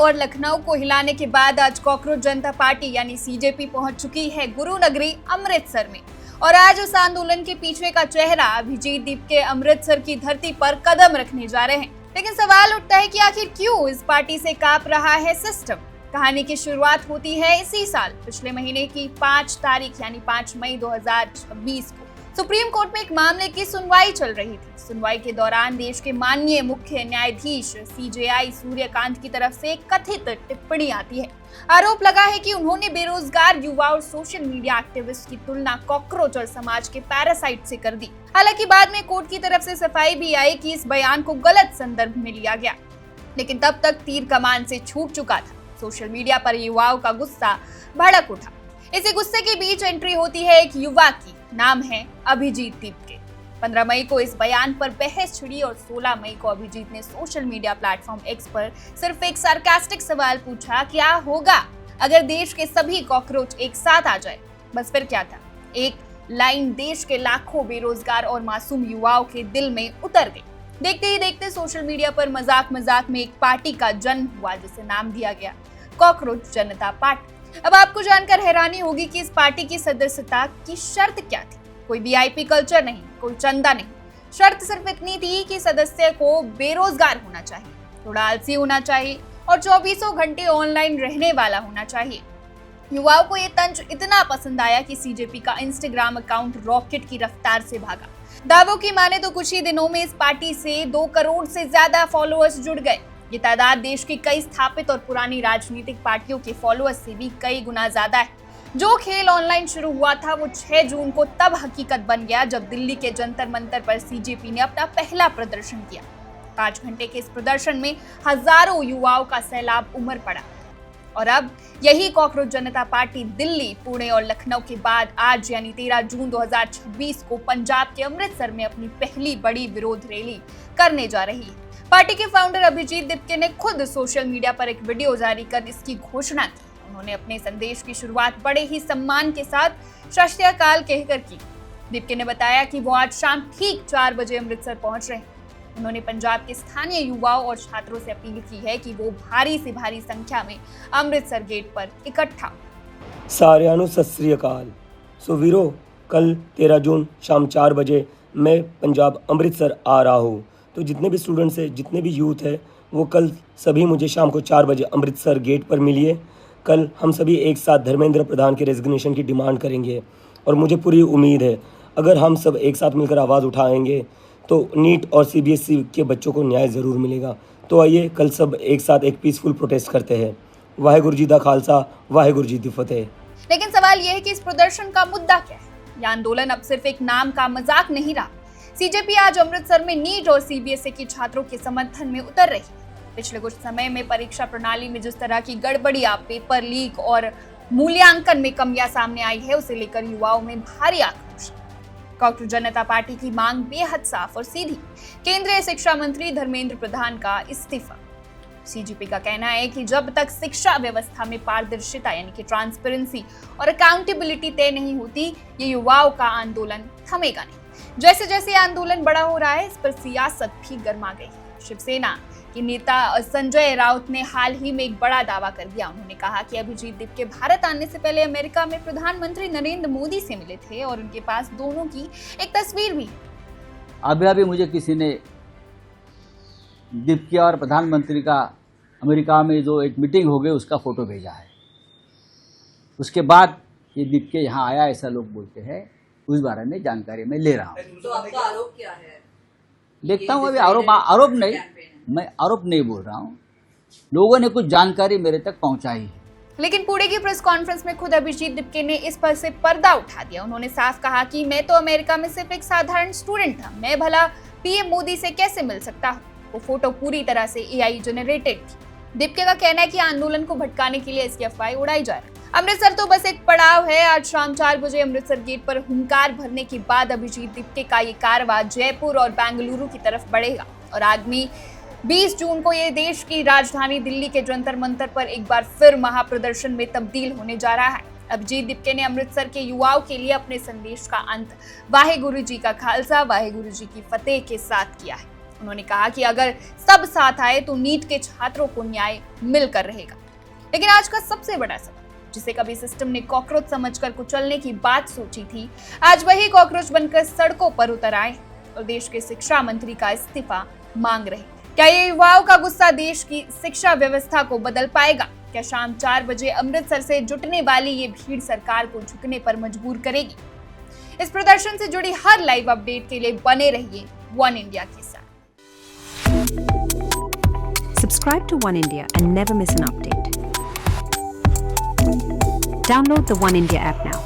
और लखनऊ को हिलाने के बाद आज कॉकरोच जनता पार्टी यानी सीजेपी पहुंच चुकी है गुरु नगरी अमृतसर में। और आज उस आंदोलन के पीछे का चेहरा अभिजीत दीपके अमृतसर की धरती पर कदम रखने जा रहे हैं। लेकिन सवाल उठता है कि आखिर क्यों इस पार्टी से कांप रहा है सिस्टम। कहानी की शुरुआत होती है इसी साल पिछले महीने की 5 तारीख यानी 5 मई 2026 को सुप्रीम कोर्ट में एक मामले की सुनवाई चल रही थी। सुनवाई के दौरान देश के माननीय मुख्य न्यायाधीश सीजेआई सूर्यकांत की तरफ से एक कथित टिप्पणी आती है। आरोप लगा है कि उन्होंने बेरोजगार युवा और सोशल मीडिया एक्टिविस्ट की तुलना कॉकरोच और समाज के पैरासाइट से कर दी। हालांकि बाद में कोर्ट की तरफ से सफाई भी आई कि इस बयान को गलत संदर्भ में लिया गया, लेकिन तब तक तीर कमान से छूट चुका था। सोशल मीडिया पर युवाओं का गुस्सा भड़क उठा। इसी गुस्से के बीच एंट्री होती है एक युवा की, नाम है अभिजीत दीपके। 15 मई को इस बयान पर बहस छिड़ी और 16 मई को अभिजीत ने सोशल मीडिया प्लेटफॉर्म एक्स पर सिर्फ एक सार्कास्टिक सवाल पूछा, क्या होगा अगर देश के सभी कॉकरोच एक साथ आ जाए। बस फिर क्या था, एक लाइन देश के लाखों बेरोजगार और मासूम युवाओं के दिल में उतर गई। देखते ही देखते सोशल मीडिया पर मजाक मजाक में एक पार्टी का जन्म हुआ जिसे नाम दिया गया कॉकरोच जनता पार्टी। अब आपको जानकर हैरानी होगी कि इस पार्टी की सदस्यता की शर्त क्या थी। कोई वीआईपी कल्चर नहीं, कोई चंदा नहीं। शर्त सिर्फ इतनी थी कि सदस्य को बेरोजगार होना चाहिए, थोड़ा आलसी होना चाहिए और 24 घंटे ऑनलाइन रहने वाला होना चाहिए। युवाओं को ये तंज इतना पसंद आया कि सीजेपी का इंस्टाग्राम अकाउंट रॉकेट की रफ्तार से भागा। दावों की माने तो कुछ ही दिनों में इस पार्टी से 2 करोड़ से ज्यादा फॉलोअर्स जुड़ गए। ये तादाद देश की कई स्थापित और पुरानी राजनीतिक पार्टियों के फॉलोअर्स से भी कई गुना ज्यादा है। जो खेल ऑनलाइन शुरू हुआ था वो 6 जून को तब हकीकत बन गया जब दिल्ली के जंतर मंतर पर सीजेपी ने अपना पहला प्रदर्शन किया। 5 घंटे के इस प्रदर्शन में हजारों युवाओं का सैलाब उमड़ पड़ा। और अब यही कॉकरोच जनता पार्टी दिल्ली, पुणे और लखनऊ के बाद आज यानी 13 जून 2026 को पंजाब के अमृतसर में अपनी पहली बड़ी विरोध रैली करने जा रही है। पार्टी के फाउंडर अभिजीत दीपके ने खुद सोशल मीडिया पर एक वीडियो जारी कर इसकी घोषणा की। उन्होंने अपने संदेश की शुरुआत बड़े ही सम्मान के साथ सत श्री अकाल कहकर की। दीपके ने बताया कि वो आज शाम ठीक 4 बजे अमृतसर पहुंच रहे हैं। उन्होंने पंजाब के स्थानीय युवाओं और छात्रों से अपील की है कि वो भारी से भारी संख्या में अमृतसर गेट पर इकट्ठा हो। साਰਿਆਂ ਨੂੰ सत श्री अकाल। सो वीरो, कल 13 जून शाम 4 बजे मैं पंजाब अमृतसर आ रहा हूँ। तो जितने भी स्टूडेंट्स हैं, जितने भी यूथ है, वो कल सभी मुझे शाम को 4 बजे अमृतसर गेट पर मिलिए। कल हम सभी एक साथ धर्मेंद्र प्रधान के रेजिग्नेशन की डिमांड करेंगे और मुझे पूरी उम्मीद है अगर हम सब एक साथ मिलकर आवाज़ उठाएंगे तो नीट और सीबीएसई के बच्चों को न्याय ज़रूर मिलेगा। तो आइए कल सब एक साथ एक पीसफुल प्रोटेस्ट करते हैं। वाहेगुरु जी दा खालसा, वाहेगुरु जी दी फतेह। लेकिन सवाल यह है कि इस प्रदर्शन का मुद्दा क्या है। यह आंदोलन अब सिर्फ एक नाम का मजाक नहीं रहा। सीजेपी आज अमृतसर में नीट और सीबीएसई के छात्रों के समर्थन में उतर रही है। पिछले कुछ समय में परीक्षा प्रणाली में जिस तरह की गड़बड़ियां, पेपर लीक और मूल्यांकन में कमियां सामने आई है, उसे लेकर युवाओं में भारी आक्रोश। कॉकरोच जनता पार्टी की मांग बेहद साफ और सीधी, केंद्रीय शिक्षा मंत्री धर्मेंद्र प्रधान का इस्तीफा। सीजेपी का कहना है कि जब तक शिक्षा व्यवस्था में पारदर्शिता यानी कि ट्रांसपेरेंसी और अकाउंटेबिलिटी तय नहीं होती, ये युवाओं का आंदोलन थमेगा नहीं। जैसे जैसे आंदोलन बड़ा हो रहा है, इस पर सियासत भी गर्मा गई। शिवसेना के नेता संजय राउत ने हाल ही में एक बड़ा दावा कर दिया। उन्होंने कहा कि अभिजीत दीपके भारत आने से पहले अमेरिका में प्रधानमंत्री नरेंद्र मोदी से मिले थे और उनके पास दोनों की एक तस्वीर भी है। अभी मुझे किसी ने दीपके और प्रधानमंत्री का अमेरिका में जो एक मीटिंग हो गई उसका फोटो भेजा है। उसके बाद ये दीपके यहाँ आया ऐसा लोग बोलते हैं, उस बारे में जानकारी मैं ले रहा हूँ। तो आपका आरोप क्या है? देखता हूँ अभी आरोप नहीं, मैं आरोप नहीं बोल रहा हूँ। लोगों ने कुछ जानकारी मेरे तक पहुँचाई है। लेकिन पुणे की प्रेस कॉन्फ्रेंस में खुद अभिजीत दीपके ने इस पर से पर्दा उठा दिया। उन्होंने साफ कहा कि मैं तो अमेरिका में सिर्फ एक साधारण स्टूडेंट था, मैं भला पीएम मोदी से कैसे मिल सकता हूँ। वो फोटो पूरी तरह से एआई जनरेटेड थी। दीपके का कहना है कि आंदोलन को भटकाने के लिए इसकी अफवाह उड़ाई जा रही है। अमृतसर तो बस एक पड़ाव है। आज शाम 4 बजे अमृतसर गेट पर हुंकार भरने के बाद अभिजीत दीपके का ये कारवां जयपुर और बेंगलुरु की तरफ बढ़ेगा और आगामी 20 जून को ये देश की राजधानी दिल्ली के जंतर मंतर पर एक बार फिर महाप्रदर्शन में तब्दील होने जा रहा है। अभिजीत दीपके ने अमृतसर के युवाओं के लिए अपने संदेश का अंत वाहेगुरु जी का खालसा, वाहेगुरु जी की फतेह के साथ किया है। उन्होंने कहा कि अगर सब साथ आए तो नीट के छात्रों को न्याय मिलकर रहेगा। लेकिन आज का सबसे बड़ा सवाल, जिसे कभी सिस्टम ने कॉकरोच समझकर कुचलने की बात सोची थी, आज वही कॉकरोच बनकर सड़कों पर उतर आए और देश के शिक्षा मंत्री का इस्तीफा मांग रहे। क्या ये युवाओं का गुस्सा देश की शिक्षा व्यवस्था को बदल पाएगा? क्या शाम 4 बजे अमृतसर से जुटने वाली ये भीड़ सरकार को झुकने पर मजबूर करेगी? इस प्रदर्शन से जुड़ी हर लाइव अपडेट के लिए बने रहिए वन इंडिया के साथ। Subscribe to One India and never miss an update. Download the One India app now.